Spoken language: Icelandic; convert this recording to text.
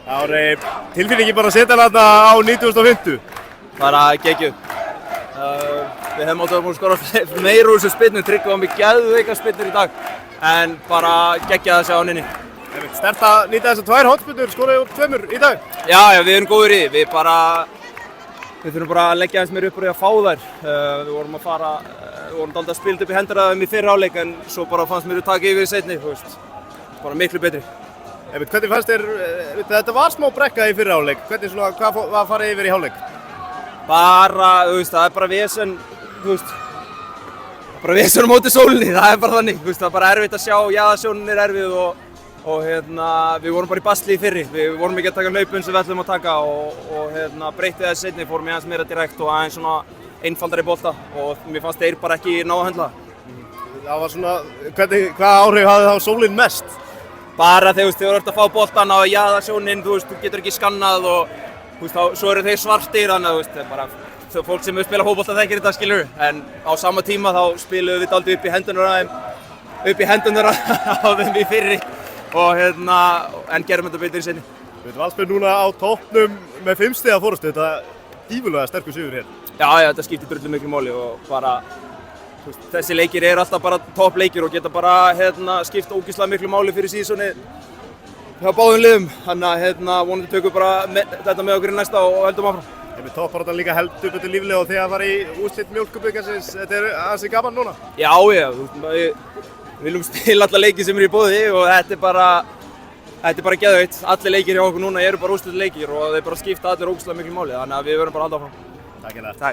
Það var tilfinningi bara að setja hana á 90.50. Bara geggjuð. Við hefum átt að skora meira úr þessu spyrnu, Tryggvi var með geðveika spyrnur í dag. En bara geggjað að sjá hann inni. Sterkt að nýta þessar 2 hornspyrnur, skoraði upp 2 í dag. Já, við erum góðir í því. Við þurfum bara að leggja aðeins meira upp úr því að fá þær. Við vorum dálítið að spila upp í hendur að þeim í fyrri hálfleik en svo bara fannst mér að taka yfir í seinni, þú veist. Bara miklu betri. Hvernig fannst þér, þetta var smá brekka í fyrri hálfleik, hvað var farið yfir í hálfleik? Bara, þú veist, það er bara vesen, þú veist, bara vesen á móti sólinni, það er bara þannig, þú veist, það er bara erfitt að sjá, jaðarsjónin er erfið og við vorum bara í basli í fyrri, við vorum ekki að taka hlaupin sem við ætlum að taka og breytið þess seinni, fórum í aðeins meira direkt og aðeins svona einfaldari bolta og mér fannst þeir bara ekki ná að höndla. Það var svona, hvað áhrif hafði þá sólin mest? Bara þegar þú ert að fá boltan á jaðarsjónin, þú veist, þú getur ekki skannað og þú veist, svo eru þeir svartir, þannig að þú veist, bara fólk sem hefur spilað fótbolta þekkir þetta, skilur, en á sama tíma þá spiluðum við dálítið upp í hendunar á þeim í fyrri og en gerum þetta betur í seinni. Við Valsmenn núna á toppnum með 5 stiga fórustu, þetta er gífurlega sterkur sigur hér. Já, þetta skiptir drullu miklu máli og bara þessi leikir eru alltaf bara toppleikir og geta bara skipta ógeðslega miklu máli fyrir síðsonið hjá báðum liðum. Þannig að vonandi tökum bara þetta með okkur í næsta og höldum áfram. Toppbaráttan líka heldur betur líflega og þegar það var í úrslit Mjólkurbikarsins, þetta er aðeins gaman núna? Já, við viljum spila alla leiki sem eru í boði og þetta er bara geðveikt. Allir leikir hjá okkur núna eru bara úrslitaleikir og þeir bara skipta allir ógeðslega miklu máli, þannig að við verðum bara að halda áfram. Takk.